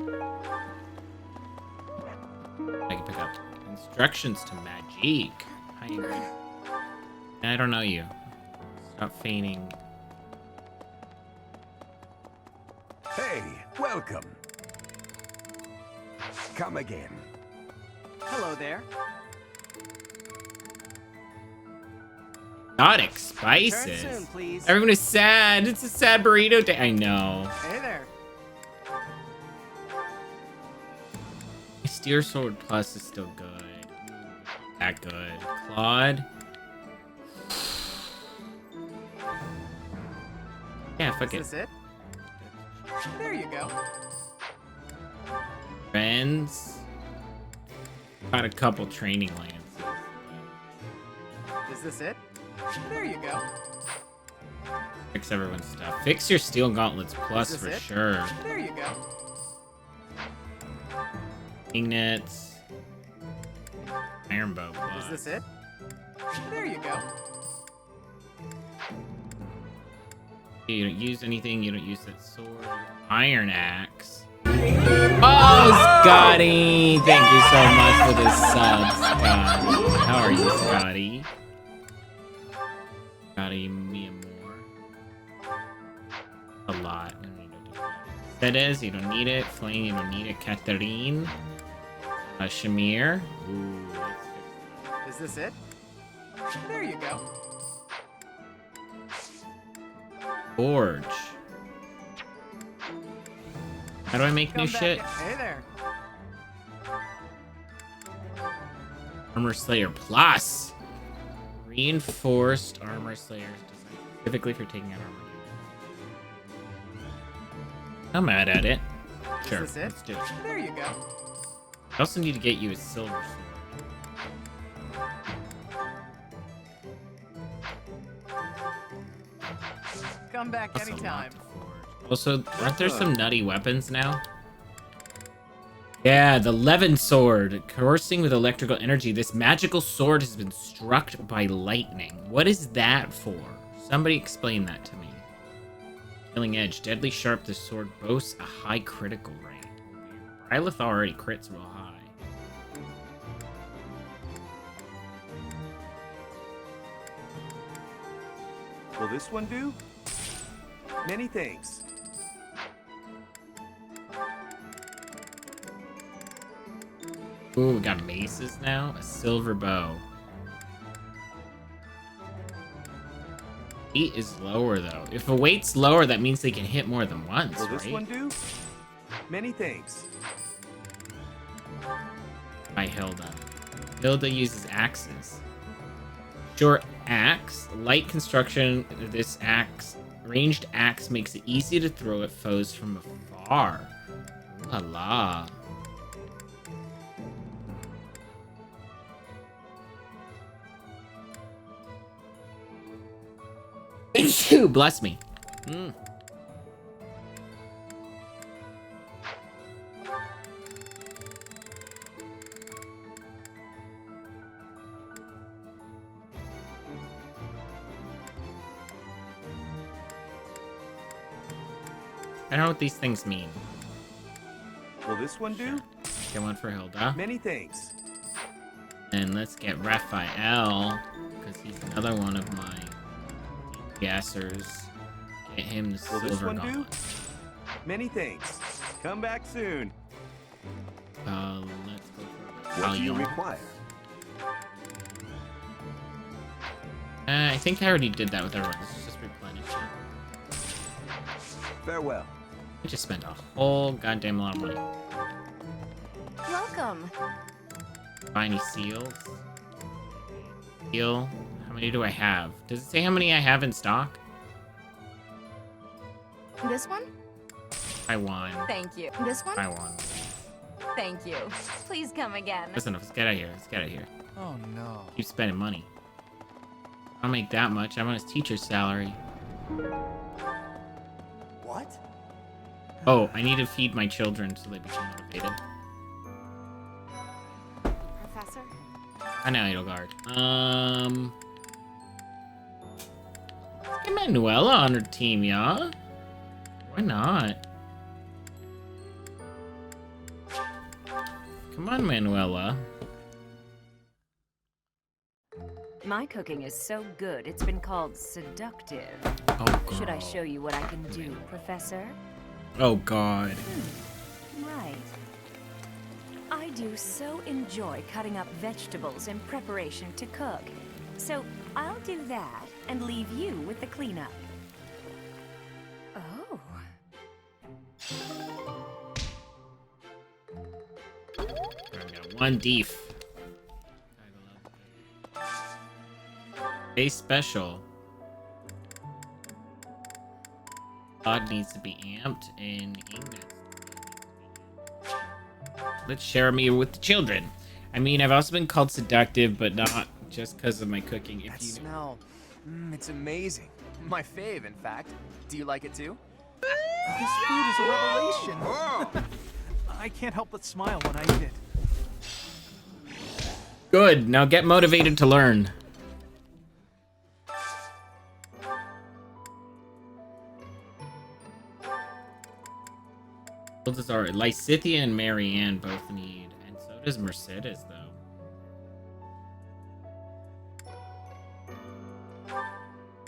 I can pick up instructions to magic. I don't know you. Stop feigning. Hey, welcome. Come again. Hello there. Exotic spices. Return soon, please. Everyone is sad. It's a sad burrito day. I know. Hey there. Steer Sword Plus is still good. That good. Claude. Yeah, fuck it. Is this it? There you go. Friends. Got a couple training lances. Is this it? There you go. Fix everyone's stuff. Fix your steel gauntlets plus Is for this it? sure. There you go. Magnets. Iron bow plus. Is this it? There you go. You don't use anything. You don't use that sword. Iron axe. Oh, Scotty! Thank you so much for the sub, Scotty. How are you, Scotty? Scotty, me and more. A lot. That is, you don't need it. Flame, you don't need it. Catherine. Shamir. Ooh, Is this it? There you go. Forge. How do I make new Come back shit? Hey there. Armor Slayer Plus. Reinforced Armor Slayers designed specifically for taking out armor. I'm mad at it. Sure, Is this it? let's do it. There you go. I also need to get you a silver sword. Come back That's a lot anytime. to forge. Also, aren't there some nutty weapons now? Yeah, the Levin sword. Coursing with electrical energy. This magical sword has been struck by lightning. What is that for? Somebody explain that to me. Killing edge. Deadly sharp, this sword boasts a high critical rate. Byleth already crits real high. Will this one do? Many thanks. Ooh, we got maces now. A silver bow. Weight is lower though. If a weight's lower, that means they can hit more than once, Will this right? one do? Many thanks. By Hilda. Hilda uses axes. Short axe, light construction. This axe, ranged axe, makes it easy to throw at foes from afar. Ooh la la. Bless me. I don't know what these things mean. Will this one do? Get one for Hilda. Many thanks. And let's get Raphael, because he's another one of my gassers. Get him the Will this silver one do? gauntlet. Many thanks. Come back soon. Let's go for What do you Valiant. require? I think I already did that with everyone. Let's just replenish it. Farewell. I just spent a whole goddamn lot of money. Welcome. Buy any seals? Seal? How many do I have? Does it say how many I have in stock? This one? I won. Thank you. This one? I won. Thank you. Please come again. Listen, let's get out of here. Let's get out of here. Oh no. Keep spending money. I don't make that much. I'm on his teacher's salary. What? Oh, I need to feed my children so they become motivated. Professor? I know, Edelgard. Let's get Manuela on her team, yeah? Why not? Come on, Manuela. My cooking is so good, it's been called seductive. Oh, girl. Should I show you what I can do, Professor? Oh, God. Right. I do so enjoy cutting up vegetables in preparation to cook. So I'll do that and leave you with the cleanup. Oh. I've got one beef. Base special. God needs to be amped and Ignis. Let's share a meal with the children. I mean, I've also been called seductive, but not just because of my cooking. If That you smell. It's amazing. My fave, in fact. Do you like it too? This food is a revelation. I can't help but smile when I eat it. Good. Now get motivated to learn. Lysithia and Marianne both need, and so does Mercedes, though.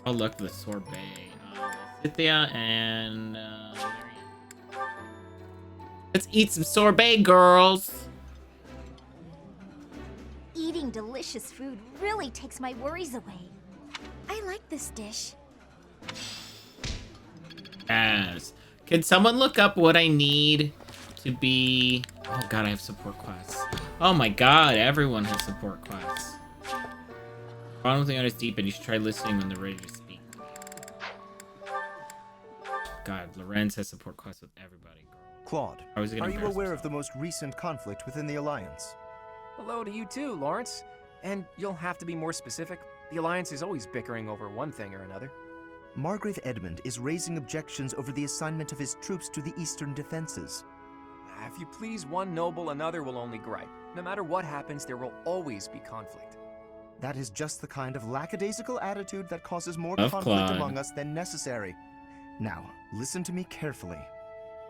Oh, look, the sorbet. Lysithia and Marianne. Let's eat some sorbet, girls. Eating delicious food really takes my worries away. I like this dish. Yes. Can someone look up what I need to be... Oh, God, I have support quests. Oh, my God, everyone has support quests. Bottom thing on is deep, and you should try listening when they're ready to speak. God, Lorenz has support quests with everybody. Claude, I was gonna are you embarrass aware of myself. the most recent conflict within the Alliance? Hello to you too, Lawrence. And you'll have to be more specific. The Alliance is always bickering over one thing or another. Margrave Edmund is raising objections over the assignment of his troops to the Eastern defenses. If you please one noble, another will only gripe. No matter what happens, there will always be conflict. That is just the kind of lackadaisical attitude that causes more Of conflict Claude. among us than necessary. Now, listen to me carefully.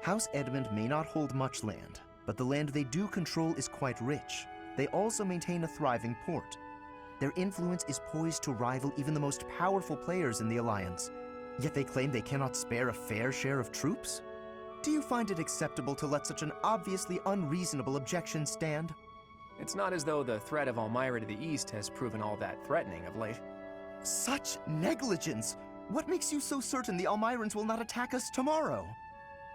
House Edmund may not hold much land, but the land they do control is quite rich. They also maintain a thriving port. Their influence is poised to rival even the most powerful players in the Alliance, yet they claim they cannot spare a fair share of troops? Do you find it acceptable to let such an obviously unreasonable objection stand? It's not as though the threat of Elmira to the east has proven all that threatening of late. Such negligence! What makes you so certain the Almirans will not attack us tomorrow?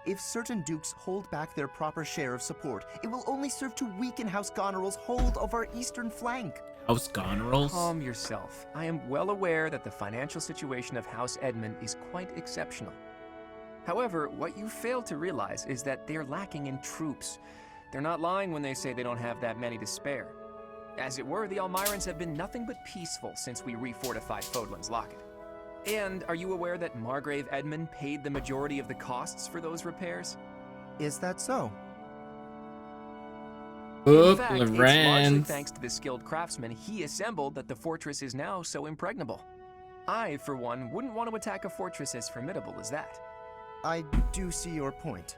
If certain dukes hold back their proper share of support, it will only serve to weaken House Goneril's hold of our eastern flank. House Gonerals? Calm yourself. I am well aware that the financial situation of House Edmund is quite exceptional. However, what you fail to realize is that they're lacking in troops. They're not lying when they say they don't have that many to spare. As it were, the Almirans have been nothing but peaceful since we refortified Fodlan's Locket. And are you aware that Margrave Edmund paid the majority of the costs for those repairs? Is that so? In fact, it's largely Lorenz. thanks to the skilled craftsmen he assembled that the fortress is now so impregnable. I, for one, wouldn't want to attack a fortress as formidable as that. I do see your point.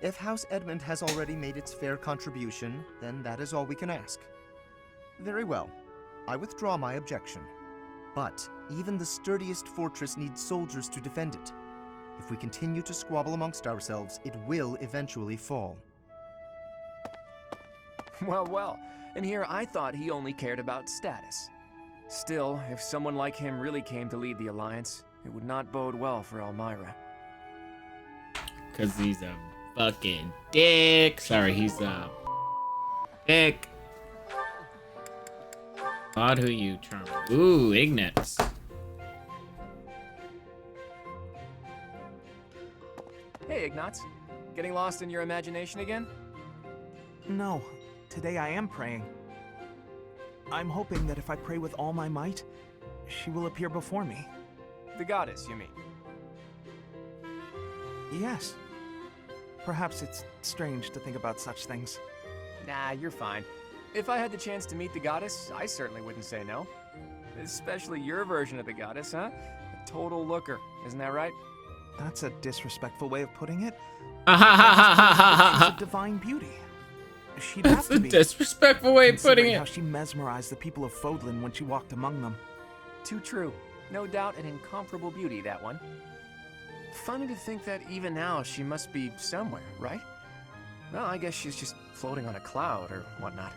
If House Edmund has already made its fair contribution, then that is all we can ask. Very well. I withdraw my objection. But even the sturdiest fortress needs soldiers to defend it. If we continue to squabble amongst ourselves, it will eventually fall. Well, and here I thought he only cared about status. Still, if someone like him really came to lead the Alliance, it would not bode well for Elmira. Because he's a fucking dick. Sorry, he's a dick. God, who you charming. Ooh, Ignatz. Hey, Ignatz. Getting lost in your imagination again? No, today I am praying. I'm hoping that if I pray with all my might, she will appear before me. The goddess, you mean? Yes. Perhaps it's strange to think about such things. Nah, you're fine. If I had the chance to meet the goddess, I certainly wouldn't say no. Especially your version of the goddess, huh? A total looker, isn't that right? That's a disrespectful way of putting it. Ha ha ha ha ha ha She's ha. a divine beauty. She'd have That's to a be. disrespectful way of putting Considering how it. she mesmerized the people of Fodlan when she walked among them. Too true. No doubt an incomparable beauty, that one. Funny to think that even now she must be somewhere, right? Well, I guess she's just floating on a cloud or whatnot.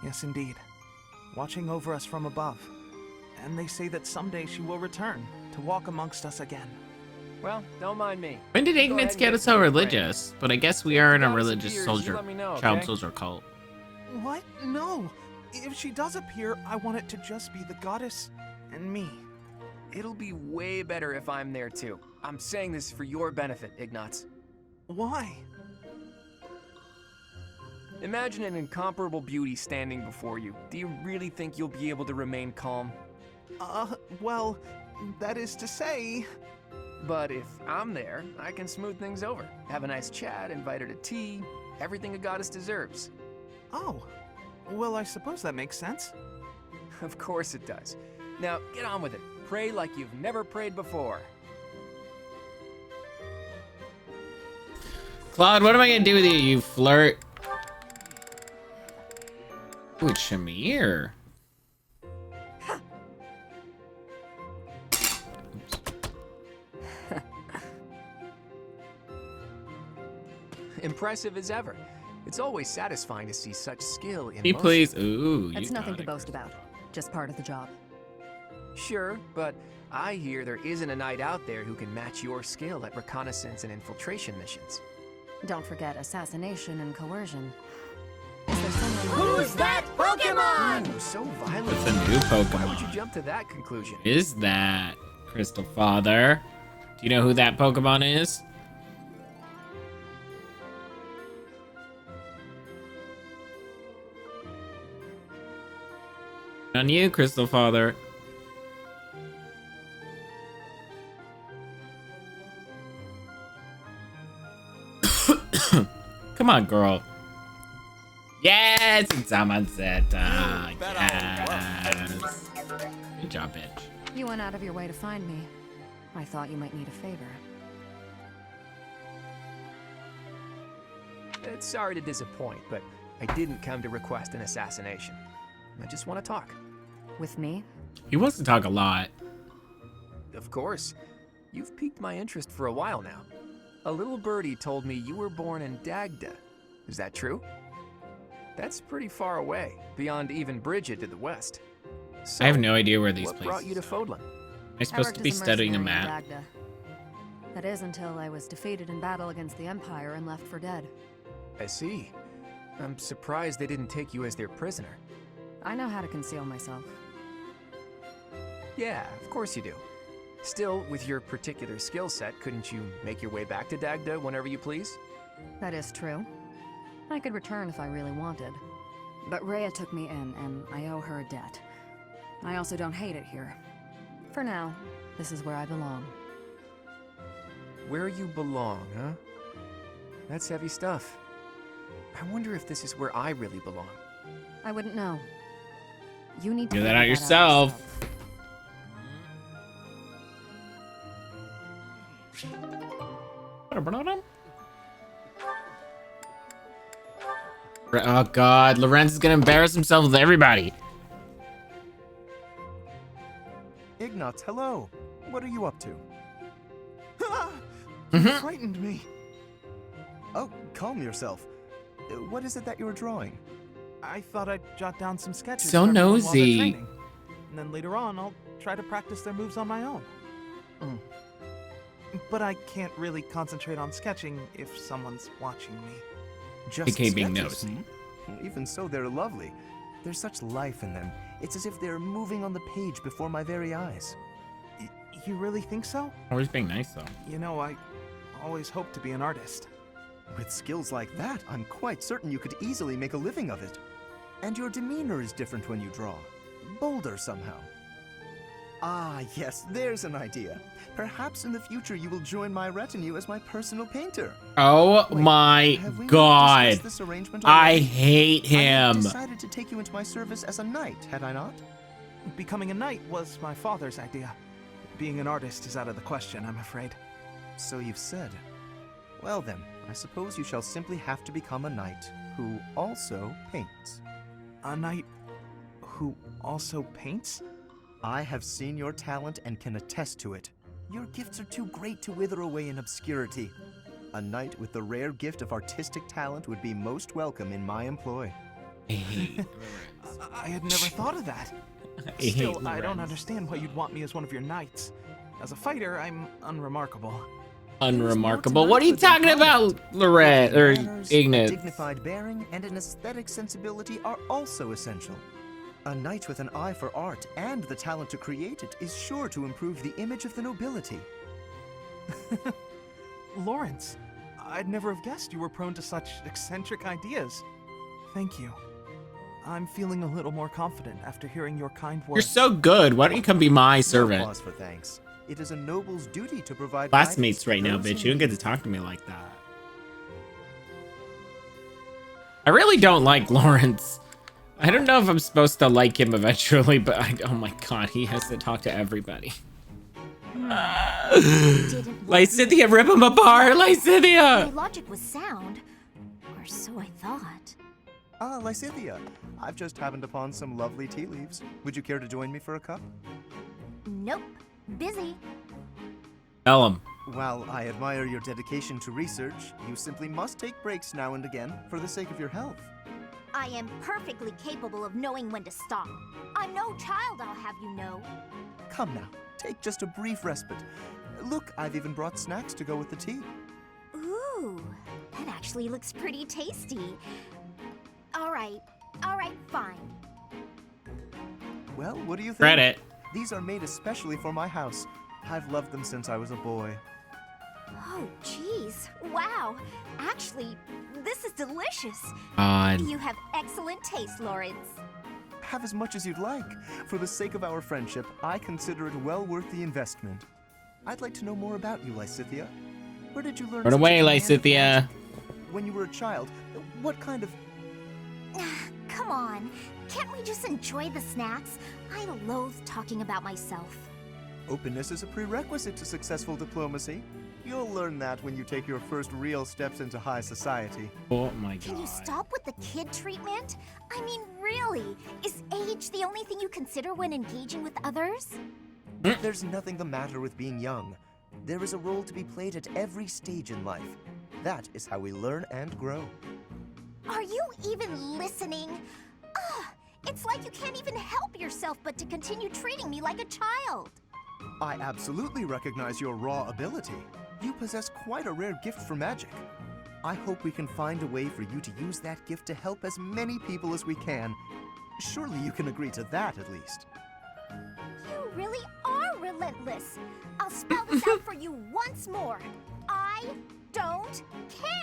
Yes, indeed. Watching over us from above. And they say that someday she will return to walk amongst us again. Well, don't mind me. When did Go ahead Ignatz and get get us so to the religious? But I guess we If are the in a goddess religious appears, you soldier, let me know, child okay? soldier cult. What? No. If she does appear, I want it to just be the goddess and me. It'll be way better if I'm there too. I'm saying this for your benefit, Ignatz. Why? Imagine an incomparable beauty standing before you. Do you really think you'll be able to remain calm? Well, that is to say... But if I'm there, I can smooth things over. Have a nice chat, invite her to tea, everything a goddess deserves. Oh. Well, I suppose that makes sense. Of course it does. Now, get on with it. Pray like you've never prayed before. Claude, what am I gonna do with you, you flirt? Ooh, it's Shamir. Impressive as ever. It's always satisfying to see such skill in He motion. please. Ooh, That's you nothing got to it, boast Crystal. about. Just part of the job. Sure, but I hear there isn't a knight out there who can match your skill at reconnaissance and infiltration missions. Don't forget assassination and coercion. Is there someone... Who's that Pokemon? Ooh, so violent. It's a new Why would you Pokemon. jump to that conclusion? Is that Crystal Father? Do you know who that Pokemon is? On you, Crystal Father. Come on, girl. Yes, it's Amazeta. Yes. Good job, bitch. You went out of your way to find me. I thought you might need a favor. Sorry to disappoint, but I didn't come to request an assassination. I just want to talk. With me? He wants to talk a lot. Of course. You've piqued my interest for a while now. A little birdie told me you were born in Dagda. Is that true? That's pretty far away, beyond even Bridget to the west. So, I have no idea where these what places brought you to are. Fodlan? Am I supposed to be studying a map? That is until I was defeated in battle against the Empire and left for dead. I see. I'm surprised they didn't take you as their prisoner. I know how to conceal myself. Yeah, of course you do. Still, with your particular skill set, couldn't you make your way back to Dagda whenever you please? That is true. I could return if I really wanted. But Rhea took me in, and I owe her a debt. I also don't hate it here. For now, this is where I belong. Where you belong, huh? That's heavy stuff. I wonder if this is where I really belong. I wouldn't know. You need to Figure that figure out yourself. Oh god, Lorenz is gonna embarrass himself with everybody. Ignatz, hello. What are you up to? You frightened me. Oh, calm yourself. What is it that you're drawing? I thought I'd jot down some sketches. So of everyone while they're nosy. training. And then later on, I'll try to practice their moves on my own. But I can't really concentrate on sketching if someone's watching me. Just AKA being sketches, nosy. Even so, they're lovely. There's such life in them. It's as if they're moving on the page before my very eyes. You really think so? Always being nice though. You know, I always hoped to be an artist. With skills like that, I'm quite certain you could easily make a living of it. And your demeanor is different when you draw. Bolder somehow. Ah, yes, there's an idea. Perhaps in the future you will join my retinue as my personal painter. Oh Wait, my have we not god. discussed this arrangement I already? hate I had him. decided to take you into my service as a knight, had I not? Becoming a knight was my father's idea. Being an artist is out of the question, I'm afraid. So you've said. Well then, I suppose you shall simply have to become a knight who also paints. A knight who also paints? I have seen your talent and can attest to it. Your gifts are too great to wither away in obscurity. A knight with the rare gift of artistic talent would be most welcome in my employ. I hate I had never thought of that. hate Still, I don't Lorenz. understand why you'd want me as one of your knights. As a fighter, I'm unremarkable. Unremarkable. What are you talking about, Lorette or Manners, a Ignis? dignified bearing, and an aesthetic sensibility are also essential. A knight with an eye for art and the talent to create it is sure to improve the image of the nobility. Lawrence, I'd never have guessed you were prone to such eccentric ideas. Thank you. I'm feeling a little more confident after hearing your kind You're words. so good. Why don't you come be my No servant? cause for thanks. It is a noble's duty to provide Classmates guidance right to now, those bitch. who You don't get need to talk to me like that. I really don't like Lawrence. I don't know if I'm supposed to like him eventually, but oh my god, he has to talk to everybody. Lysithea, rip him apart, My Lysithea! logic was sound, or so I thought. Ah, Lysithea, I've just happened upon some lovely tea leaves. Would you care to join me for a cup? Nope. Busy. Tell him. While I admire your dedication to research, you simply must take breaks now and again for the sake of your health. I am perfectly capable of knowing when to stop. I'm no child, I'll have you know. Come now, take just a brief respite. Look, I've even brought snacks to go with the tea. Ooh, that actually looks pretty tasty. All right, fine. Well, what do you think? Credit. These are made especially for my house. I've loved them since I was a boy. Oh, jeez. Wow. Actually, this is delicious. God. You have excellent taste, Lawrence. Have as much as you'd like. For the sake of our friendship, I consider it well worth the investment. I'd like to know more about you, Lysithea. Where did you learn Run such a away, command of Lysithea. magic? When you were a child, what kind of... Come on. Can't we just enjoy the snacks? I loathe talking about myself. Openness is a prerequisite to successful diplomacy. You'll learn that when you take your first real steps into high society. Oh my Can you god. stop with the kid treatment? I mean, really? Is age the only thing you consider when engaging with others? There's nothing the matter with being young. There is a role to be played at every stage in life. That is how we learn and grow. Are you even listening? Ugh, it's like you can't even help yourself but to continue treating me like a child. I absolutely recognize your raw ability. You possess quite a rare gift for magic. I hope we can find a way for you to use that gift to help as many people as we can. Surely you can agree to that at least. You really are relentless. I'll spell this out for you once more. I don't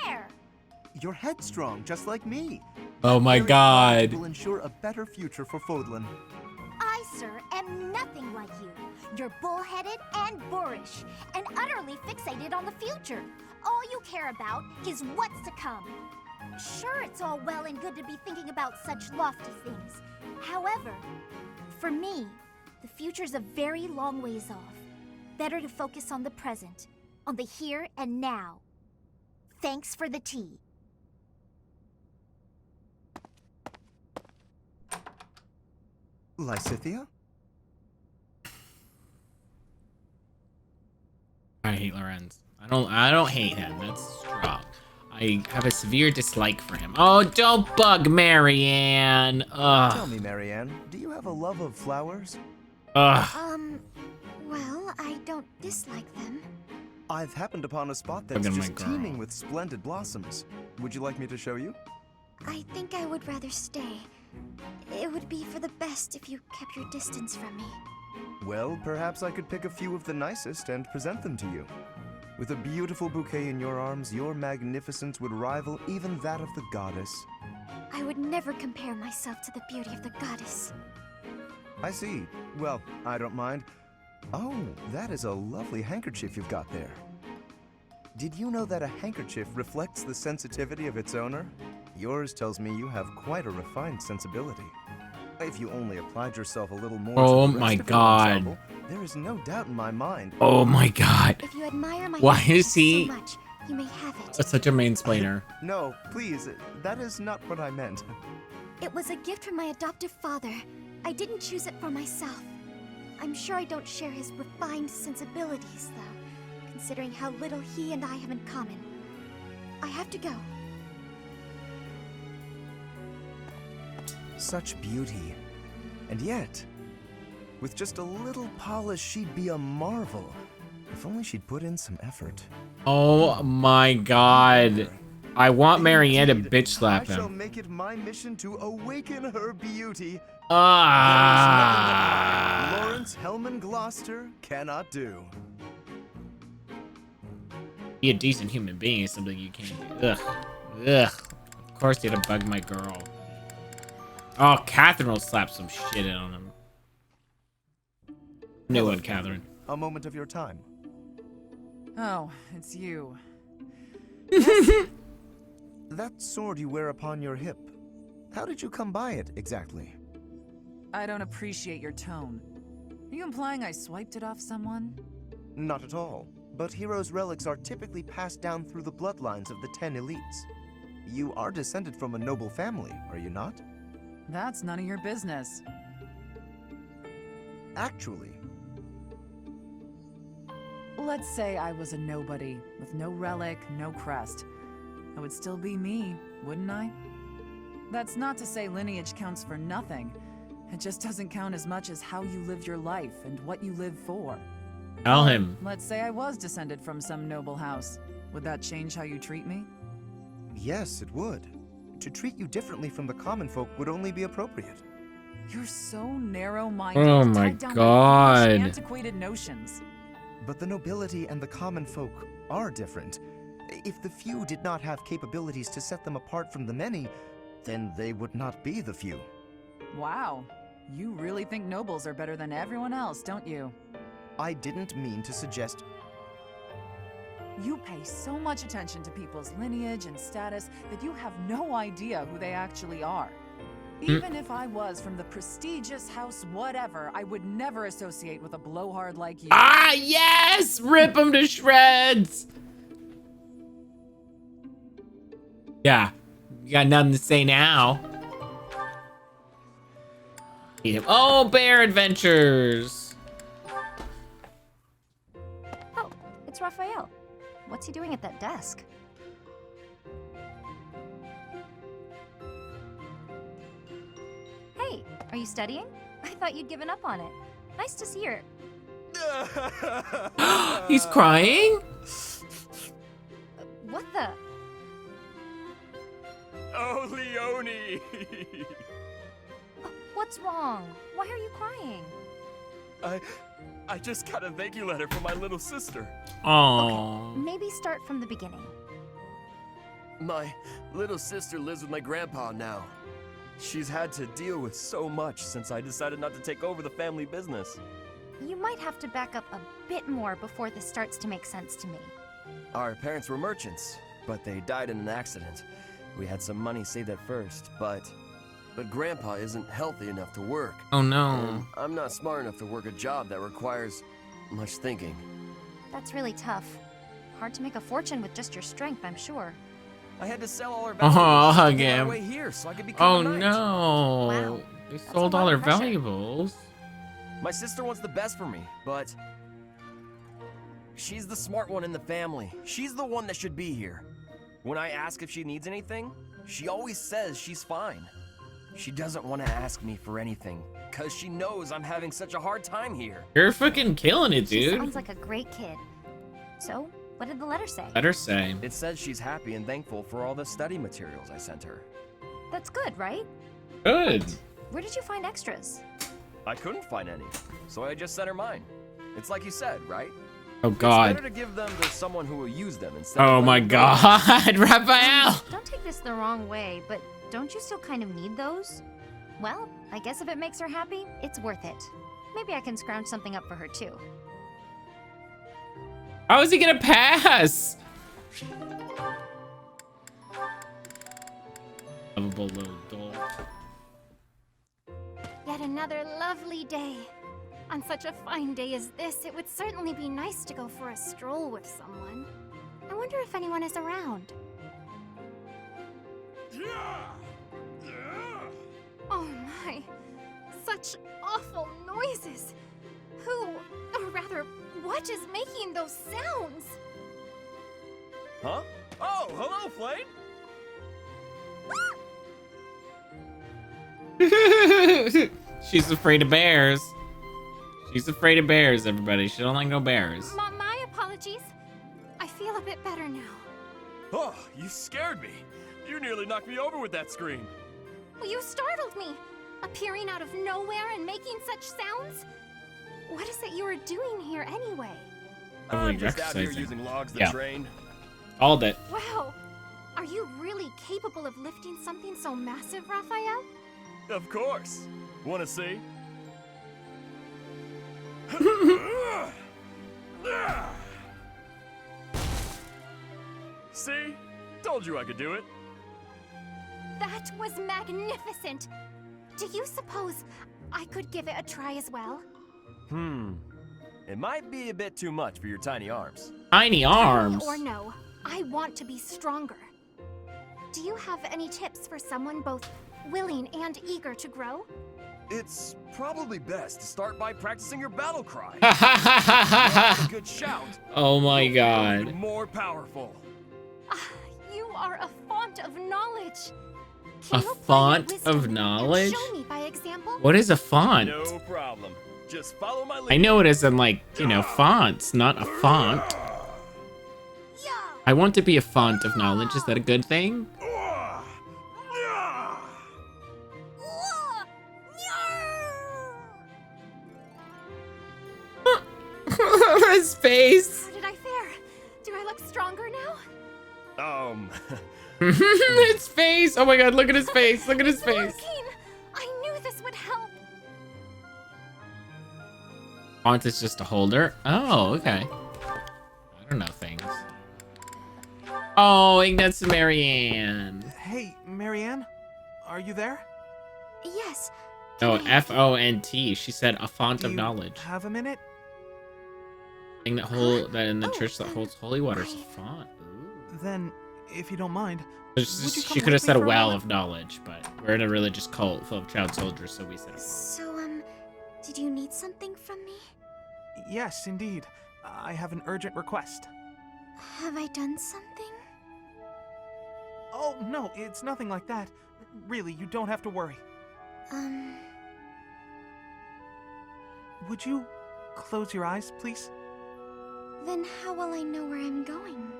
care. You're headstrong, just like me. Oh my Very god. will ensure a better future for Fodlan. I, sir, am nothing like you. You're bullheaded and boorish, and utterly fixated on the future. All you care about is what's to come. Sure, it's all well and good to be thinking about such lofty things. However, for me, the future's a very long ways off. Better to focus on the present, on the here and now. Thanks for the tea. Lysithea? I hate Lorenz. I don't hate him. That's strong. I have a severe dislike for him. Oh, don't bug Marianne. Tell Ugh. me, Marianne, do you have a love of flowers? Ugh. Well, I don't dislike them. I've happened upon a spot that's Look at my just girl. teeming with splendid blossoms. Would you like me to show you? I think I would rather stay. It would be for the best if you kept your distance from me. Well, perhaps I could pick a few of the nicest and present them to you. With a beautiful bouquet in your arms, your magnificence would rival even that of the goddess. I would never compare myself to the beauty of the goddess. I see. Well, I don't mind. Oh, that is a lovely handkerchief you've got there. Did you know that a handkerchief reflects the sensitivity of its owner? Yours tells me you have quite a refined sensibility. If you only applied yourself a little more Oh to the my rest of your God. ensemble, there is no doubt in my mind. Oh my god. If you admire my Why handkerchief is he- so much, You may have it. That's such a mansplainer. No, please, that is not what I meant. It was a gift from my adoptive father. I didn't choose it for myself. I'm sure I don't share his refined sensibilities, though, considering how little he and I have in common. I have to go. Such beauty. And yet, with just a little polish, she'd be a marvel. If only she'd put in some effort. Oh my god. I want Marianne to Indeed, bitch slap I shall him. make it my mission to awaken her beauty. Ah. Lawrence Hellman Gloucester cannot do. Be a decent human being is something you can't do. Ugh. Ugh. Of course you had to bug my girl. Oh, Catherine will slap some shit in on him. New one, Catherine. A moment of your time. Oh, it's you. That sword you wear upon your hip, how did you come by it exactly? I don't appreciate your tone. Are you implying I swiped it off someone? Not at all. But heroes' relics are typically passed down through the bloodlines of the 10 elites. You are descended from a noble family, are you not? That's none of your business. Actually, Let's say I was a nobody, with no relic, no crest. I would still be me, wouldn't I? That's not to say lineage counts for nothing. It just doesn't count as much as how you live your life and what you live for. Tell him. Let's say I was descended from some noble house. Would that change how you treat me? yes, it would. To treat you differently from the common folk would only be appropriate. You're so narrow-minded, Oh my tied down by God. foolish, antiquated notions. But the nobility and the common folk are different. If the few did not have capabilities to set them apart from the many, then they would not be the few. Wow, you really think nobles are better than everyone else, don't you? I didn't mean to suggest. You pay so much attention to people's lineage and status that you have no idea who they actually are. Even if I was from the prestigious house whatever, I would never associate with a blowhard like you. Ah, yes! Rip him to shreds! Yeah. You got nothing to say now. Eat him. Oh, bear adventures! Oh, it's Raphael. What's he doing at that desk? Hey, are you studying? I thought you'd given up on it. Nice to see her. He's crying? What the? Oh, Leone! What's wrong? Why are you crying? I just got a thank you letter from my little sister. Oh. Maybe start from the beginning. My little sister lives with my grandpa now. She's had to deal with so much since I decided not to take over the family business. You might have to back up a bit more before this starts to make sense to me. Our parents were merchants, but they died in an accident. We had some money saved at first, but Grandpa isn't healthy enough to work. Oh no. And I'm not smart enough to work a job that requires much thinking. That's really tough. Hard to make a fortune with just your strength, I'm sure. I had to sell all our Oh, valuables hug to get him. our way here so I could become Oh a knight. no. Wow. They That's sold a lot all their of pressure. valuables. My sister wants the best for me, but she's the smart one in the family. She's the one that should be here. When I ask if she needs anything, she always says she's fine. She doesn't want to ask me for anything, because she knows I'm having such a hard time here. You're fucking killing it, She dude. sounds like a great kid. So, what did the letter say? Let her say. It says she's happy and thankful for all the study materials I sent her. That's good, right? Good. Where did you find extras? I couldn't find any, so I just sent her mine. It's like you said, right? Oh It's better god. to give them to someone who will use them instead Oh of my letting them go. god, Raphael! Don't take this the wrong way, but don't you still kind of need those? Well, I guess if it makes her happy, it's worth it. Maybe I can scrounge something up for her too. How is he gonna pass? Lovable little doll. Yet another lovely day. On such a fine day as this, it would certainly be nice to go for a stroll with someone. I wonder wonder if anyone is around. Oh my, such awful noises. Who, or rather, what is making those sounds? Huh? Oh, hello, Flame! She's afraid of bears. She's afraid of bears, everybody. She don't like no bears. My apologies. I feel a bit better now. Oh, you scared me. You nearly knocked me over with that scream. Well, you startled me. Appearing out of nowhere and making such sounds? What is it you are doing here anyway? I'm just out here exercising. using logs to Yeah. train. All it. Wow. Are you really capable of lifting something so massive, Raphael? Of course. Wanna see? See? Told you I could do it. That was magnificent. Do you suppose I could give it a try as well? It might be a bit too much for your tiny arms. Tiny arms. Or no, I want to be stronger. Do you have any tips for someone both willing and eager to grow? It's probably best to start by practicing your battle cry. A good shout. Oh my You'll be god. more powerful. You are a font of knowledge. A Can you apply font your wisdom of and knowledge? Show me by example. What is a font? No problem. Just follow my lead. I know it as in like, you know, fonts, not a font. Yeah. I want to be a font of knowledge. Is that a good thing? His face. How did I fare? Do I look stronger now? His face. Oh my god, look at his face. Look at his It's face. working. I knew this would help. Font is just a holder. Oh, okay. I don't know things. Oh, Ignat's Marianne. Hey, Marianne? Are you there? Yes. Oh, Can I help you? F-O-N-T. She said a font Do of you knowledge. have a minute? Thing that in the Oh, church that holds holy water is a I- font. Ooh. Then, if you don't mind, She would you come could have with me said a for a well moment? of knowledge, but we're in a religious cult full of child soldiers, so we said it. So, did you need something from me? Yes, indeed. I have an urgent request. Have I done something? Oh, no, it's nothing like that. Really, you don't have to worry. Would you close your eyes, please? Then how will I know where I'm going?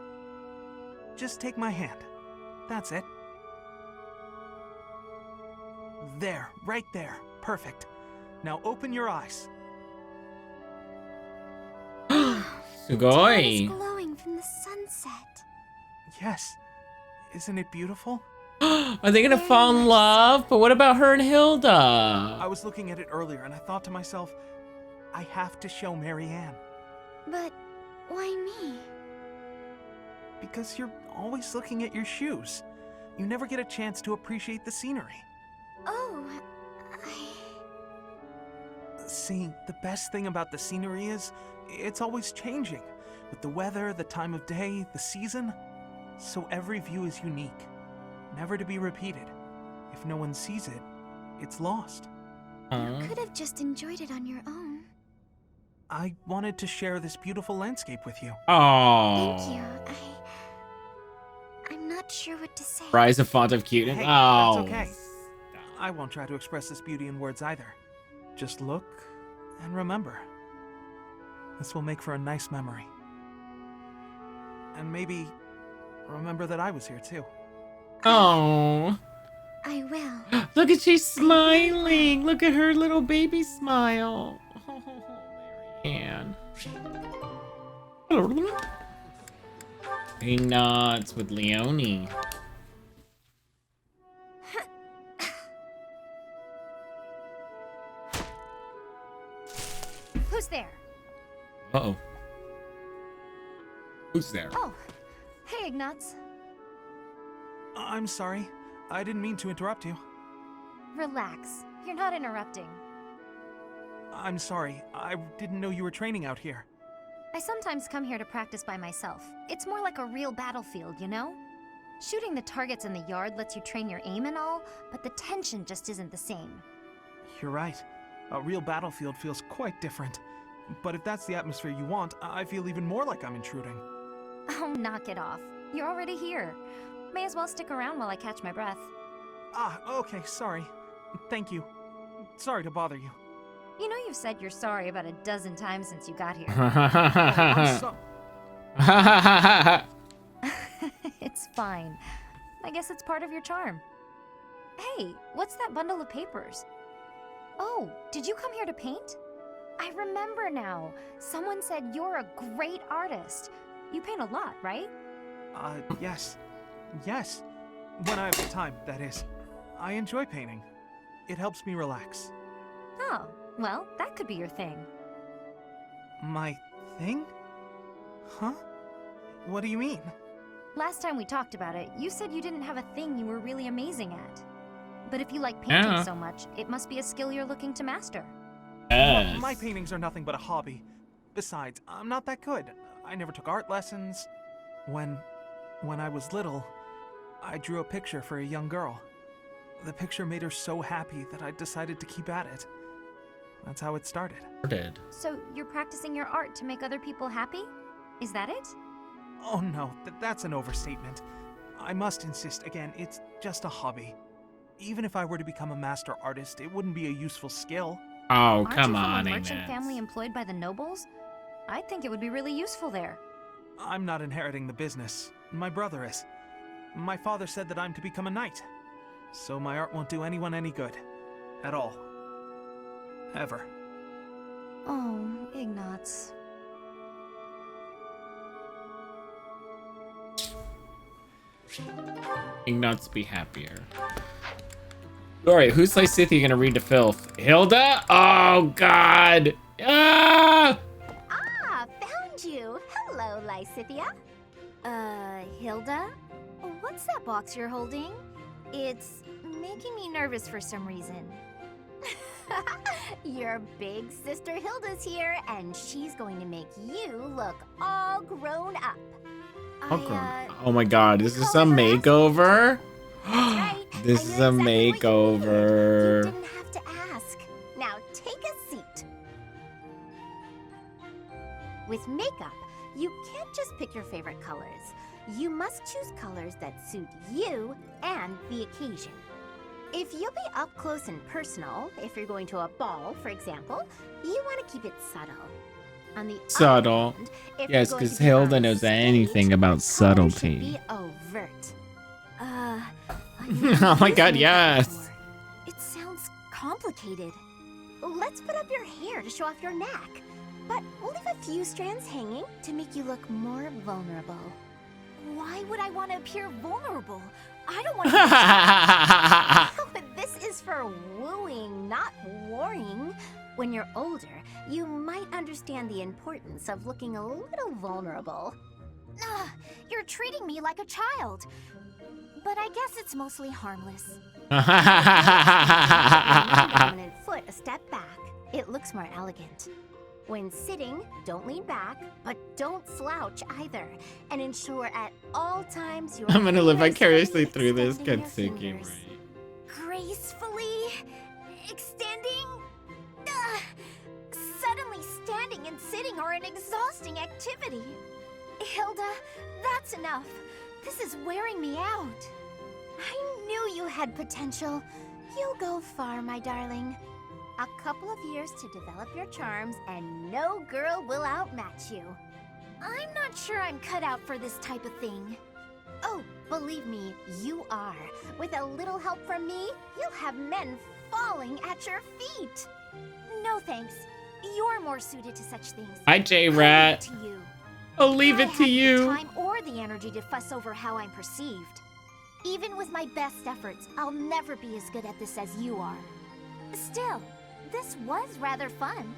Just take my hand. That's it. There, right there. Perfect. Now open your eyes. Town is Sugoi. glowing from the sunset. Yes. Isn't it beautiful? Are they gonna fall in love? But what about her and I Hilda? was looking at it earlier and I thought to myself, I have to show Marianne. But why me? Because you're always looking at your shoes. You never get a chance to appreciate the scenery. Oh, See, the best thing about the scenery is, it's always changing. With the weather, the time of day, the season. So every view is unique. Never to be repeated. If no one sees it, it's lost. Aw. could have just enjoyed it on your own. I wanted to share this beautiful landscape with you. Oh. Thank you. I'm not sure what to say. Rise of font of cuteness. Hey, Oh. that's okay. I won't try to express this beauty in words either. Just look and remember. This will make for a nice memory. And maybe remember that I was here too. Oh. I will. Look at she's smiling. Look at her little baby smile. Oh, Marianne. He nods with Leonie. Who's there? Uh-oh. Who's there? Oh, hey, Ignatz. I'm sorry. I didn't mean to interrupt you. Relax. You're not interrupting. I'm sorry. I didn't know you were training out here. I sometimes come here to practice by myself. It's more like a real battlefield, you know? Shooting the targets in the yard lets you train your aim and all, but the tension just isn't the same. You're right. A real battlefield feels quite different. But if that's the atmosphere you want, I feel even more like I'm intruding. Oh, knock it off. You're already here. May as well stick around while I catch my breath. Ah, okay, sorry. Thank you. Sorry to bother you. You know you've said you're sorry about a dozen times since you got here. I'm It's fine. I guess it's part of your charm. Hey, what's that bundle of papers? Oh, did you come here to paint? I remember now. Someone said you're a great artist. You paint a lot, right? Yes. Yes. When I have the time, that is. I enjoy painting. It helps me relax. Oh, well, that could be your thing. My thing? Huh? What do you mean? Last time we talked about it, you said you didn't have a thing you were really amazing at. But if you like painting so much, it must be a skill you're looking to master. Well, my paintings are nothing but a hobby. Besides, I'm not that good. I never took art lessons. When I was little, I drew a picture for a young girl. The picture made her so happy that I decided to keep at it. That's how it started. So you're practicing your art to make other people happy? Is that it? Oh no, that's an overstatement. I must insist again, it's just a hobby. Even if I were to become a master artist, it wouldn't be a useful skill. Oh, Aren't come you on, from a merchant Ignace. family employed by the nobles? I think it would be really useful there. I'm not inheriting the business. My brother is. My father said that I'm to become a knight. So my art won't do anyone any good. At all. Ever. Oh, Ignatz. Ignatz, be happier. Alright, who's Lysithia gonna read to filth? Hilda? Oh, God! Ah! Ah, found you. Hello, Lysithia. Hilda? What's that box you're holding? It's making me nervous for some reason. Your big sister Hilda's here, and she's going to make you look all grown up. Oh my God, this is a makeover? Right. This is a makeover. You didn't have to ask. Now take a seat. With makeup, you can't just pick your favorite colors. You must choose colors that suit you and the occasion. If you'll be up close and personal, if you're going to a ball, for example, you want to keep it subtle. On the Subtle. other hand, if Yes, you're going because to be on Hilda knows stage, anything about colors should subtlety. be overt. Oh my God, yes. It sounds complicated. Let's put up your hair to show off your neck. But we'll leave a few strands hanging to make you look more vulnerable. Why would I want to appear vulnerable? I don't want to. This is for wooing, not worrying. When you're older, you might understand the importance of looking a little vulnerable. You're treating me like a child. But I guess it's mostly harmless. Dominant foot a step back. It looks more elegant. When sitting, don't lean back, but don't slouch either. And ensure at all times you're I'm gonna live vicariously gracefully through this extending your Kensuke fingers. right. Gracefully extending. Suddenly standing and sitting are an exhausting activity. Hilda, that's enough. This is wearing me out. I knew you had potential. You'll go far, my darling. A couple of years to develop your charms, and no girl will outmatch you. I'm not sure I'm cut out for this type of thing. Oh, believe me, you are. With a little help from me, you'll have men falling at your feet. No thanks. You're more suited to such things. Hi, J-Rat. To you. I'll leave it I to have you. the time or the energy to fuss over how I'm perceived. Even with my best efforts, I'll never be as good at this as you are. Still, this was rather fun.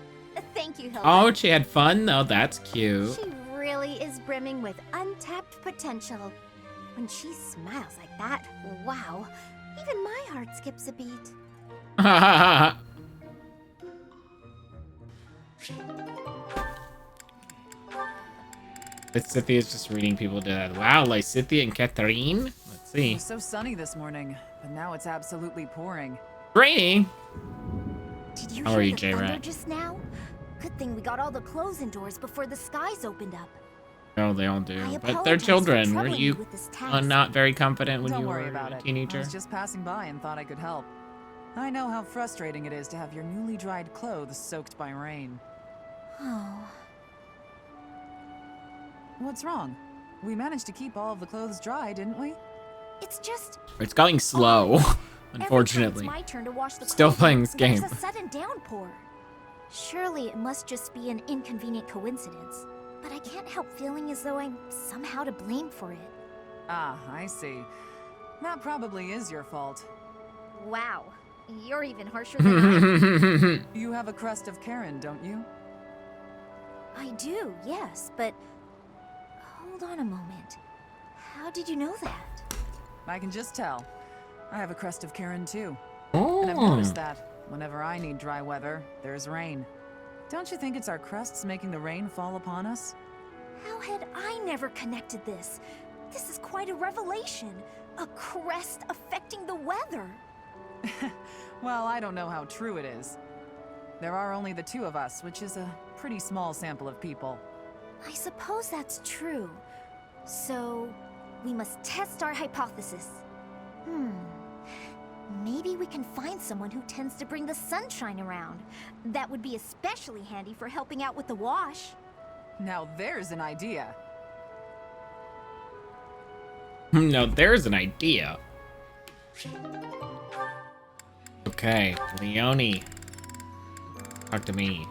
Thank you, Hilda. Oh, she had fun though. That's cute. She really is brimming with untapped potential. When she smiles like that, wow, even my heart skips a beat. Lysithia's just reading people to death. Wow, Lysithia and Catherine? Let's It see. was so sunny this morning, but now it's absolutely pouring. Raining? Did you How are hear you, the thunder J-Rat? just now? Good thing we got all the clothes indoors before the skies opened up. No, they all do. I But they're apologize for children. Weren't troubling you with this task. not very confident when Don't you worry were about a it. I teenager? was just passing by and thought I could help. I know how frustrating it is to have your newly dried clothes soaked by rain. Oh, What's wrong? We managed to keep all of the clothes dry, didn't we? it's just It's going slow, unfortunately. every time it's my turn to wash the Still clothes, playing this game. There's a sudden downpour. Surely it must just be an inconvenient coincidence. But I can't help feeling as though I'm somehow to blame for it. Ah, I see. That probably is your fault. Wow, you're even harsher than You have a crest of Karen, don't you? I do, yes, but hold on a moment. How did you know that? I can just tell. I have a crest of Karen too. And I've noticed that whenever I need dry weather, there's rain. Don't you think it's our crests making the rain fall upon us? How had I never connected this? This is quite a revelation. A crest affecting the weather. Well, I don't know how true it is. There are only the two of us, which is a pretty small sample of people. I suppose that's true. So, we must test our hypothesis. Maybe we can find someone who tends to bring the sunshine around. That would be especially handy for helping out with the wash. Now there's an idea. No, there's an idea. Okay, Leonie. Talk to me.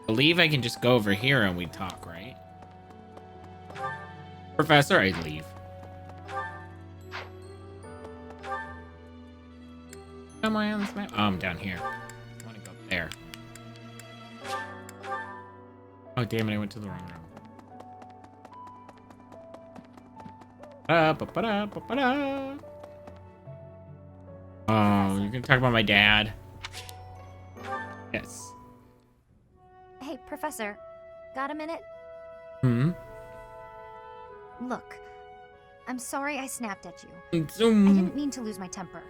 Believe I can just go over here and we talk, right? Professor, I leave. Am I on this map? Oh, I'm down here. I want to go there. Oh, damn it, I went to the wrong room. Ba-da-ba-da-ba-da. Oh, you're gonna talk about my dad? Yes. Hey, Professor, got a minute? Hmm? Look, I'm sorry I snapped at you. I Zoom. didn't mean to lose my temper.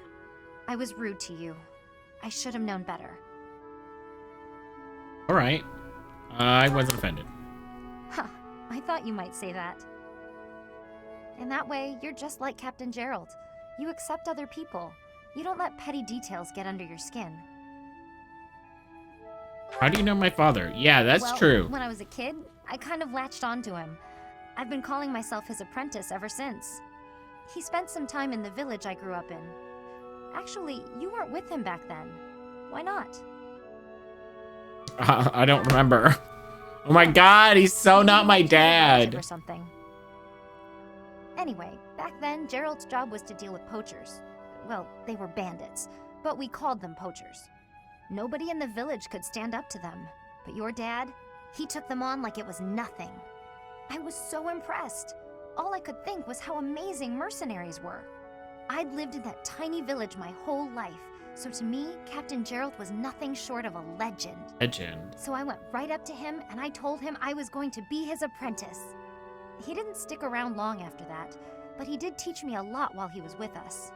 I was rude to you. I should have known better. Alright. I wasn't offended. Huh, I thought you might say that. In that way, you're just like Captain Gerald. You accept other people. You don't let petty details get under your skin. How do you know my father? Yeah, that's Well, true. When I was a kid, I kind of latched onto him. I've been calling myself his apprentice ever since. He spent some time in the village I grew up in. Actually, you weren't with him back then. Why not? I don't remember. Oh my god, he's so Maybe not you my went to the village dad. Or something. Anyway, back then, Gerald's job was to deal with poachers. Well, they were bandits, but we called them poachers. Nobody in the village could stand up to them. But your dad, he took them on like it was nothing. I was so impressed. All I could think was how amazing mercenaries were. I'd lived in that tiny village my whole life, so to me, Captain Gerald was nothing short of a legend. Legend. So I went right up to him and I told him I was going to be his apprentice. He didn't stick around long after that, but he did teach me a lot while he was with us.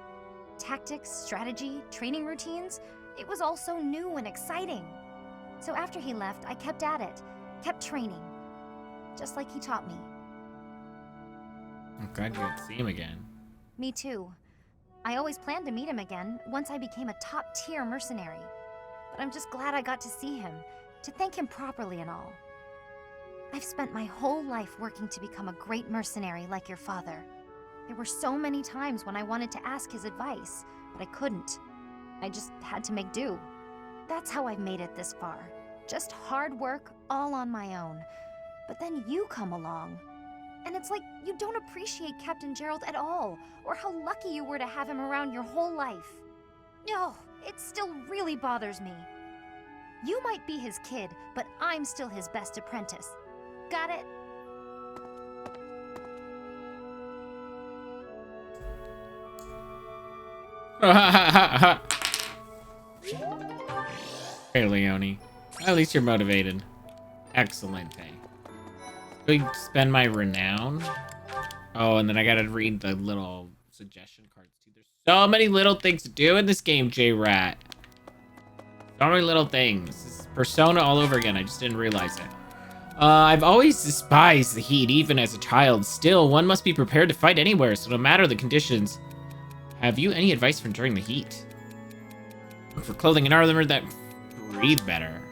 Tactics, strategy, training routines, it was all so new and exciting. So after he left, I kept at it, kept training, just like he taught me. I'm glad you got to see him again. Me too. I always planned to meet him again once I became a top-tier mercenary. But I'm just glad I got to see him, to thank him properly and all. I've spent my whole life working to become a great mercenary like your father. There were so many times when I wanted to ask his advice, but I couldn't. I just had to make do. That's how I've made it this far. Just hard work, all on my own. But then you come along. And it's like you don't appreciate Captain Gerald at all, or how lucky you were to have him around your whole life. Oh, it still really bothers me. You might be his kid, but I'm still his best apprentice. Got it? Hey, Leonie. At least you're motivated. Excellent. Go spend my renown. Oh, and then I gotta read the little suggestion cards too. There's so many little things to do in this game, J-Rat. So many little things. This is Persona all over again. I just didn't realize it. I've always despised the heat, even as a child. Still, one must be prepared to fight anywhere, so no matter the conditions. Have you any advice for enduring the heat? Look for clothing and armor that breathe better.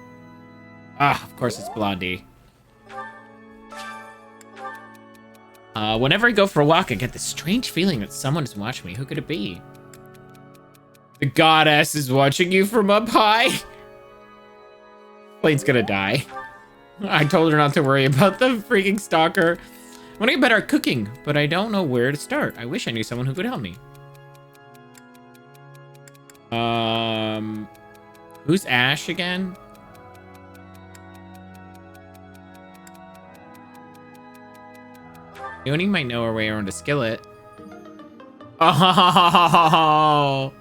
Ah, of course it's Blondie. Whenever I go for a walk, I get this strange feeling that someone is watching me. Who could it be? The goddess is watching you from up high. Blaine's gonna die. I told her not to worry about the freaking stalker. I want to get better at cooking, but I don't know where to start. I wish I knew someone who could help me. Who's Ash again? Leonie might know her way around a skillet. Oh,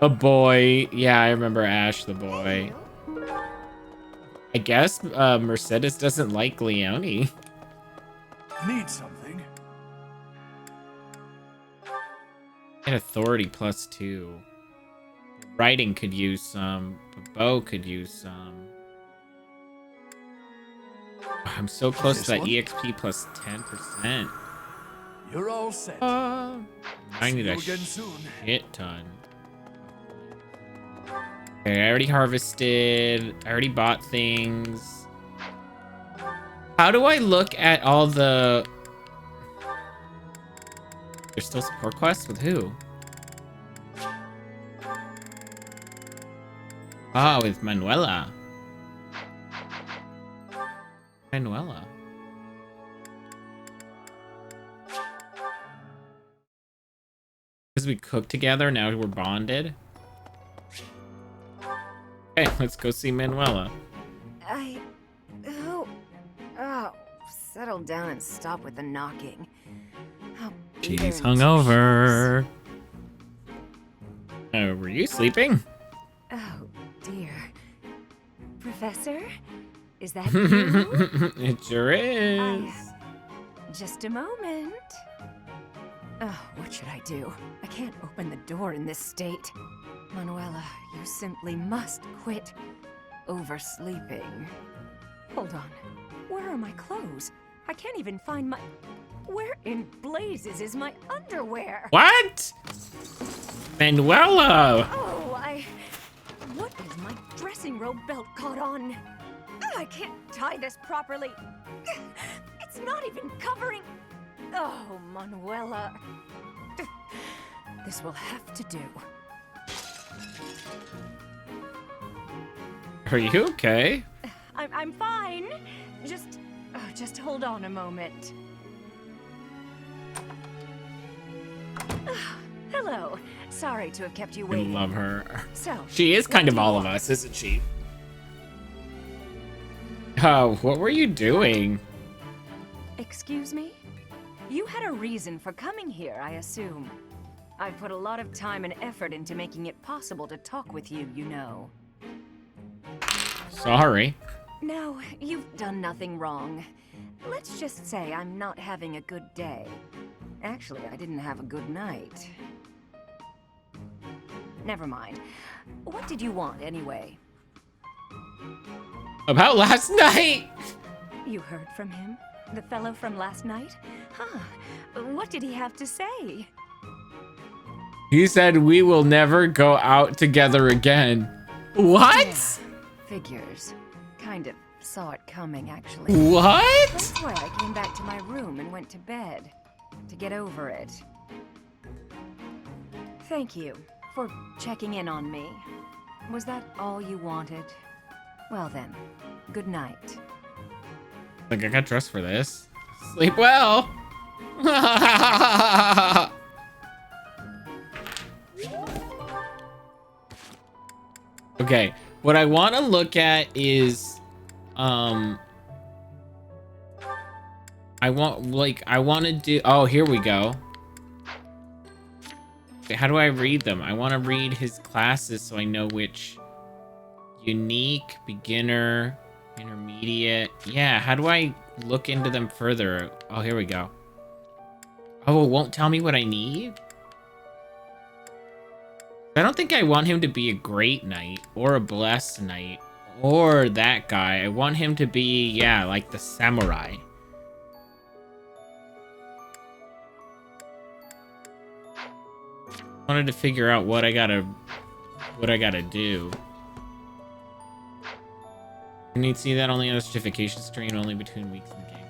a boy. Yeah, I remember Ash, the boy. I guess Mercedes doesn't like Leonie. Need something? And authority +2. Writing could use some. But Bo could use some. I'm so close to that EXP +10%. You're all set. I need a See you again soon. shit ton. Okay, I already harvested. I already bought things. How do I look at all the... There's still support quests? With who? Ah, with Manuela. Manuela. Because we cook together, now we're bonded. Okay, let's go see Manuela. Oh, settle down and stop with the knocking. She's hungover. Oh, were you sleeping? Oh, dear. Professor? Is that you? It sure is. Just a moment. Oh, what should I do? I can't open the door in this state. Manuela, you simply must quit oversleeping. Hold on. Where are my clothes? I can't even find my... Where in blazes is my underwear? What? Manuela! Oh, What is my dressing robe belt caught on? I can't tie this properly. It's not even covering... Oh, Manuela. This will have to do. Are you okay? I'm fine. Just hold on a moment. Hello. Sorry to have kept you I waiting. love her. So, She is kind what of do you all of want? us, isn't she? Oh, what were you doing? Excuse me? You had a reason for coming here, I assume. I've put a lot of time and effort into making it possible to talk with you, you know. Sorry. Now, you've done nothing wrong. Let's just say I'm not having a good day. Actually, I didn't have a good night. Never mind. What did you want, anyway? About last night? You heard from him? The fellow from last night? Huh. What did he have to say? He said we will never go out together again. What? Yeah, figures. Kind of saw it coming, actually. What? That's why I came back to my room and went to bed. To get over it. Thank you for checking in on me. Was that all you wanted? Well then, good night. Like, I got dressed for this. Sleep well. Okay, what I want to look at is, I want to do, oh, here we go. Okay, how do I read them? I want to read his classes so I know which unique, beginner, Intermediate. Yeah, how do I look into them further? Oh, here we go. Oh, it won't tell me what I need? I don't think I want him to be a great knight or a blessed knight or that guy. I want him to be, yeah, like the samurai. Wanted to figure out what I gotta do. You need to see that only on a certification screen, only between weeks in the game.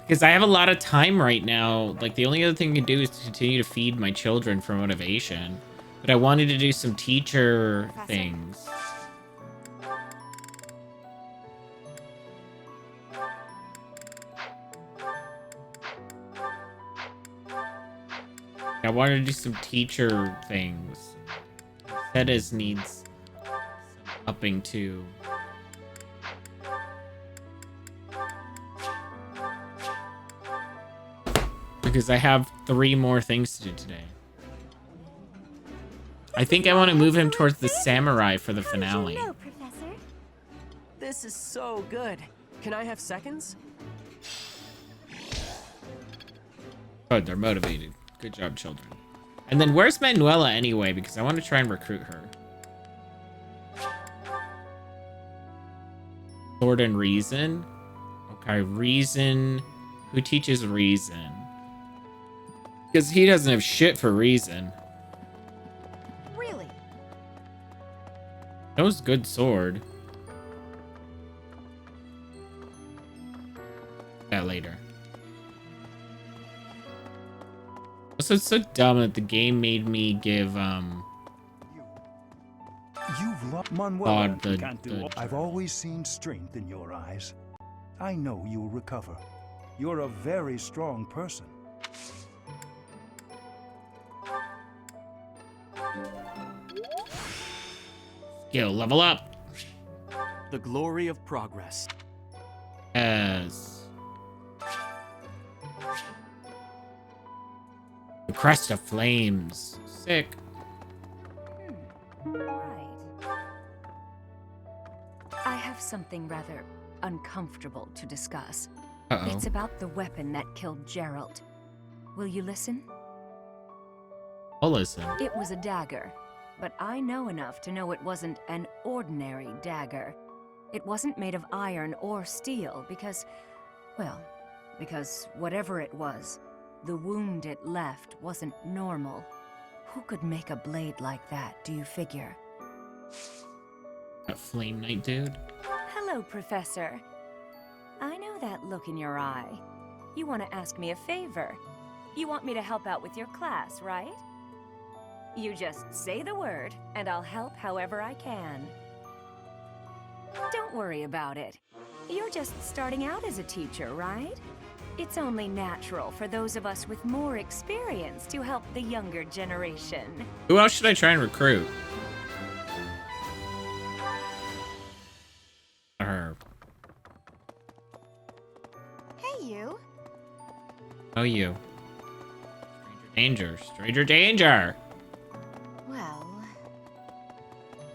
Because I have a lot of time right now. Like, the only other thing I can do is to continue to feed my children for motivation. But I wanted to do some teacher things. I wanted to do some teacher things. Cedes needs some upping too. Because I have 3 more things to do today. I think I want to move him towards the samurai for the finale. How did you know, Professor? This is so good. Can I have seconds? Oh, they're motivated. Good job, children. And then where's Manuela anyway? Because I want to try and recruit her. Sword and Reason. Okay, Reason. Who teaches Reason? Because he doesn't have shit for Reason. Really? That was good sword. That later. Also, it's so dumb that the game made me give You've lost Manuela. the I've always seen strength in your eyes. I know you'll recover. You're a very strong person. skill level up. The glory of progress. Yes. The crest of flames. Sick. Right. I have something rather uncomfortable to discuss. Uh-oh. It's about the weapon that killed Gerald. Will you listen? I'll listen. It was a dagger, but I know enough to know it wasn't an ordinary dagger. It wasn't made of iron or steel because, well, because whatever it was, the wound it left wasn't normal. Who could make a blade like that, do you figure? That Flame Knight dude. Hello, Professor. I know that look in your eye. You want to ask me a favor. You want me to help out with your class, right? You just say the word, and I'll help however I can. Don't worry about it. You're just starting out as a teacher, right? It's only natural for those of us with more experience to help the younger generation. Who else should I try and recruit? Her. Hey, you. Oh, you. Stranger danger. Stranger danger. Well,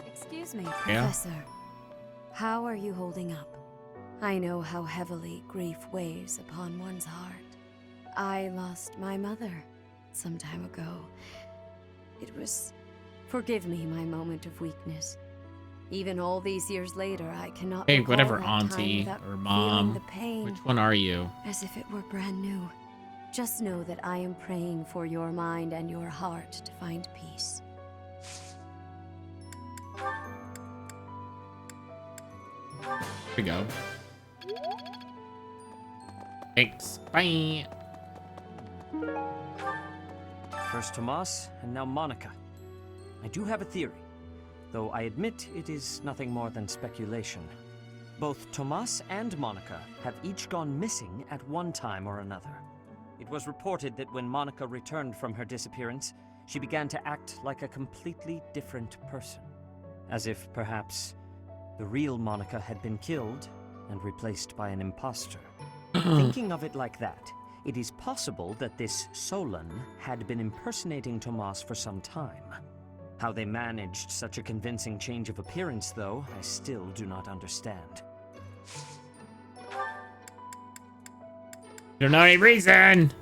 Excuse me, Yeah? Professor. How are you holding up? I know how heavily grief weighs upon one's heart. I lost my mother some time ago. It was... Forgive me my moment of weakness. Even all these years later, I cannot Hey, recall whatever, that time auntie without or feeling mom. the pain. Which one are you? As if it were brand new. Just know that I am praying for your mind and your heart to find peace. Here we go. Thanks. Bye. First Tomas, and now Monica. I do have a theory, though I admit it is nothing more than speculation. Both Tomas and Monica have each gone missing at one time or another. It was reported that when Monica returned from her disappearance, she began to act like a completely different person. As if, perhaps, the real Monica had been killed and replaced by an imposter. Thinking of it like that, it is possible that this Solon had been impersonating Tomas for some time. How they managed such a convincing change of appearance, though, I still do not understand. Don't know any reason.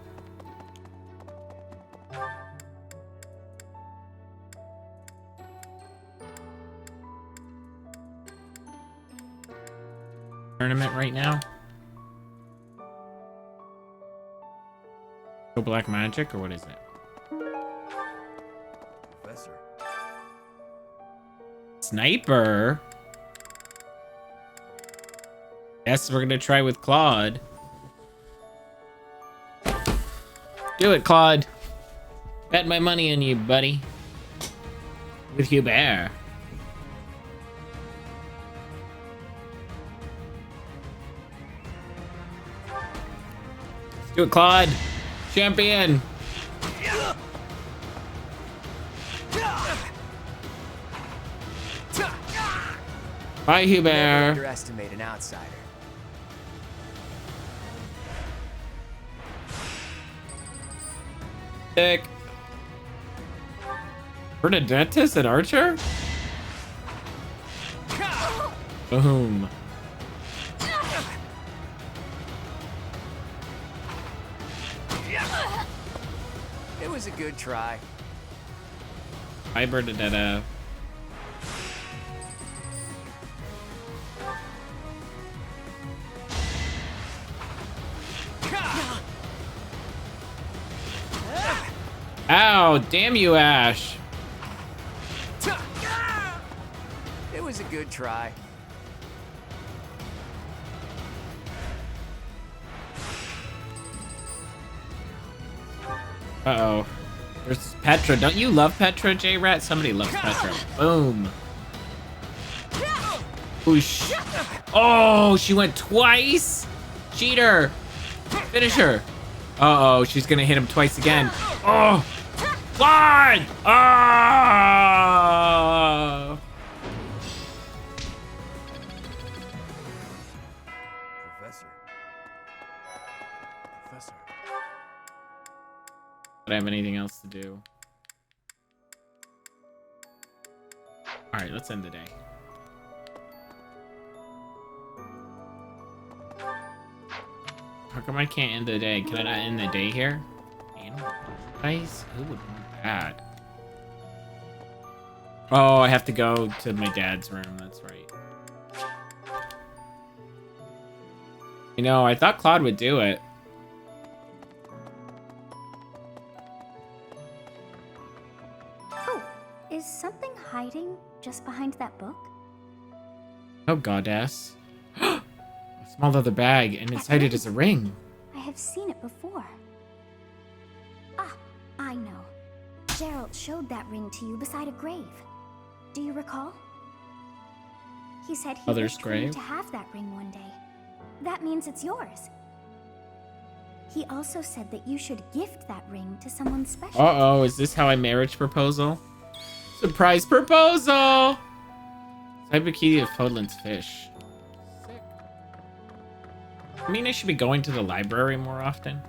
Tournament right now. Go black magic or what is it? Professor. Sniper. Guess we're gonna try with Claude. Do it, Claude. Bet my money on you, buddy. With Hubert. Let's do it, Claude. Champion. Bye, Never Hubert. underestimate an outsider. Sick. Bernadette's an archer? Boom. It was a good try. Hi, Bernadette. Ow, damn you, Ash. It was a good try. Uh-oh. There's Petra. Don't you love Petra, J-Rat? Somebody loves Petra. Boom. Whoosh. Oh, she went twice? Cheater. Finish her. Uh-oh, she's gonna hit him twice again. Oh! Fine! Ah! Professor. Professor. Do I have anything else to do? Alright, let's end the day. How come I can't end the day? Can I not end the day here? Animal advice? Who would want that? Oh, I have to go to my dad's room. That's right. You know, I thought Claude would do it. Oh, is something hiding just behind that book? Oh, goddess. A small leather bag, and inside it is a ring. I have seen it before. Ah, I know. Gerald showed that ring to you beside a grave. Do you recall? He said he Mother's wished for you grave? to have that ring one day. That means it's yours. He also said that you should gift that ring to someone special. Uh-oh, is this how I marriage proposal? Surprise proposal! Cyberkey of Podland's fish. Sick. I mean, I should be going to the library more often.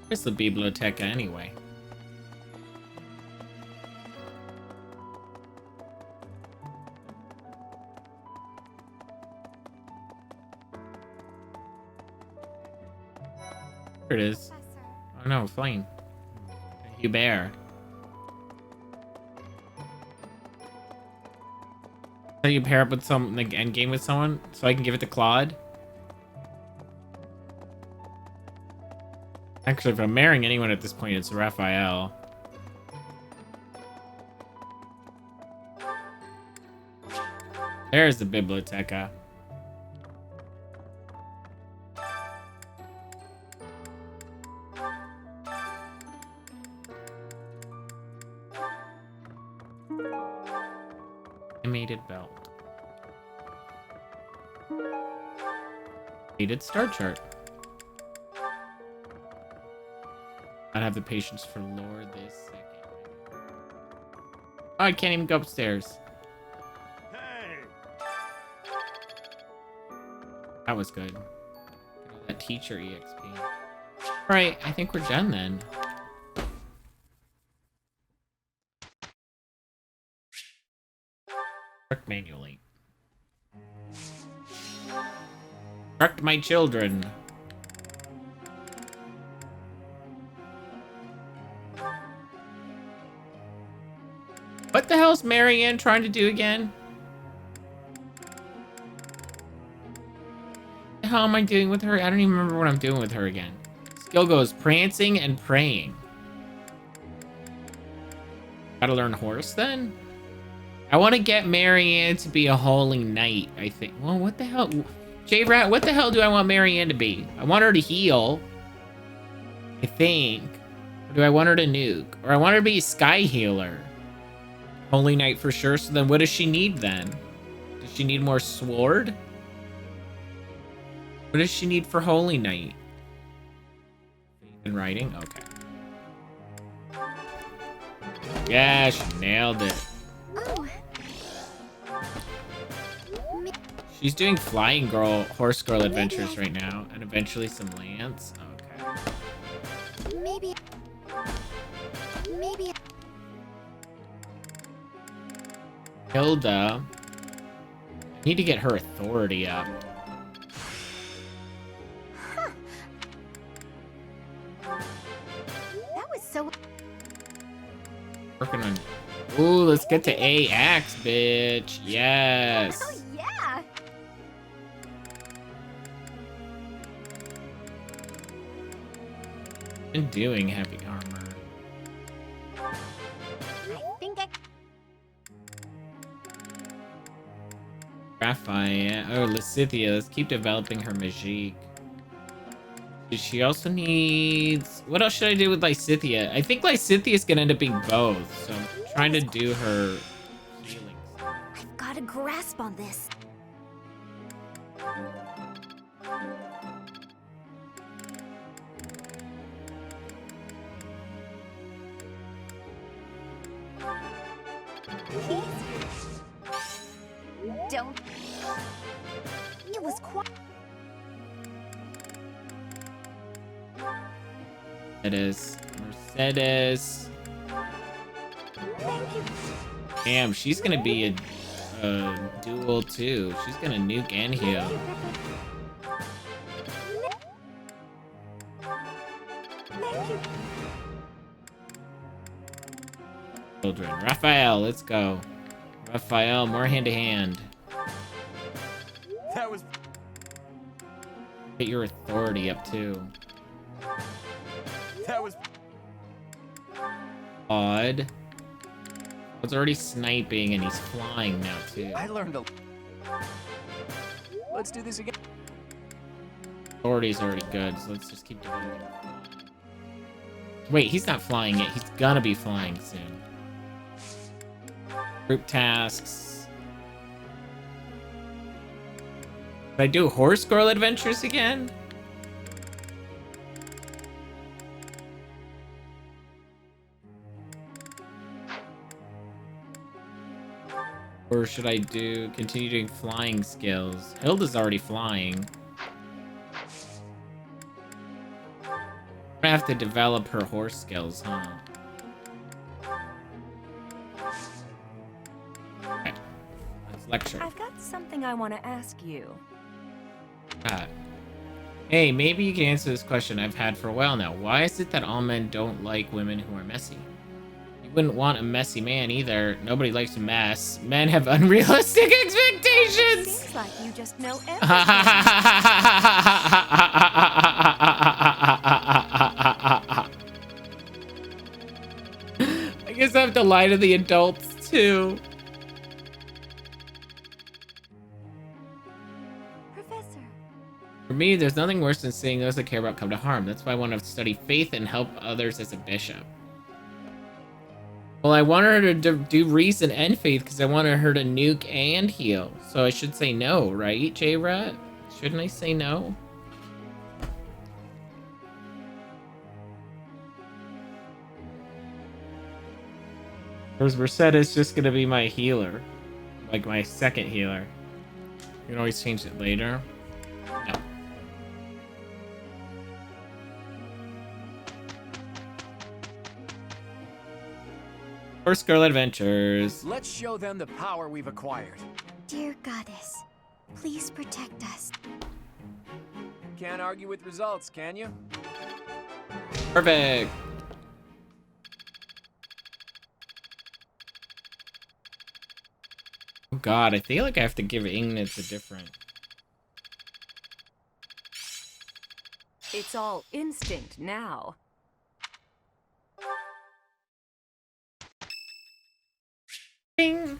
Where's the biblioteca anyway? Here it is. Oh no, Flame. Hubert. So you pair up with some, like, end game with someone, so I can give it to Claude. Actually, if I'm marrying anyone at this point, it's Raphael. There's the biblioteca. Animated belt. Needed star chart. I'd have the patience for lore this second. Oh, I can't even go upstairs. Hey! That was good. That teacher EXP. Alright, I think we're done then. Instruct manually. Instruct my children. What the hell's Marianne trying to do again? What the hell am I doing with her? I don't even remember what I'm doing with her again. Skill goes prancing and praying. Gotta learn horse then? I want to get Marianne to be a holy knight, I think. Well, what the hell? J-Rat, what the hell do I want Marianne to be? I want her to heal. I think. Or do I want her to nuke? Or I want her to be a sky healer. Holy knight for sure. So then what does she need then? Does she need more sword? What does she need for holy knight? In writing? Okay. Yeah, she nailed it. She's doing flying girl, horse girl adventures right now, and eventually some lance. Okay. Maybe. Hilda. I need to get her authority up. Huh. That was so. Working on. Ooh, let's get to AX, bitch. Yes. Oh yeah. Been doing heavy armor. I think I. Raphael. Oh, Lysithia. Let's keep developing her magique. She also needs... What else should I do with Lysithia? I think Lysithia is going to end up being both. So I'm trying to do her healing. I've got a grasp on this. Don't. It was quite. It is. Mercedes. Damn, she's gonna be a duel too. She's gonna nuke and heal. Children. Raphael, let's go. Raphael, more hand to hand. That was. Get your authority up too. That was. Odd. It's already sniping and he's flying now too. I learned a. Let's do this again. Authority's already good, so let's just keep doing it. Wait, he's not flying yet. He's gonna be flying soon. Group tasks. Did I do horse girl adventures again? Or should I continue doing flying skills? Hilda's already flying. I'm gonna have to develop her horse skills, huh? Okay. Let's lecture. I've got something I want to ask you. Hey, maybe you can answer this question I've had for a while now. Why is it that all men don't like women who are messy? You wouldn't want a messy man either. Nobody likes a mess. Men have unrealistic expectations! Seems like you just know everything. I guess I have to lie to the adults, too. Professor. For me, there's nothing worse than seeing those that care about come to harm. That's why I want to study faith and help others as a bishop. Well, I want her to do reason and faith because I wanted her to nuke and heal. So I should say no, right, J-Rat? Shouldn't I say no? Whereas Mercedes just gonna be my healer. Like my second healer. You can always change it later. No. Horse Girl Adventures. Let's show them the power we've acquired. Dear Goddess, please protect us. Can't argue with results, can you? Perfect. Oh god, I feel like I have to give Ignatz a different... It's all instinct now. Bing.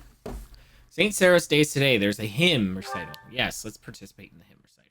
St. Sarah's Days today. There's a hymn recital. Yes, let's participate in the hymn recital.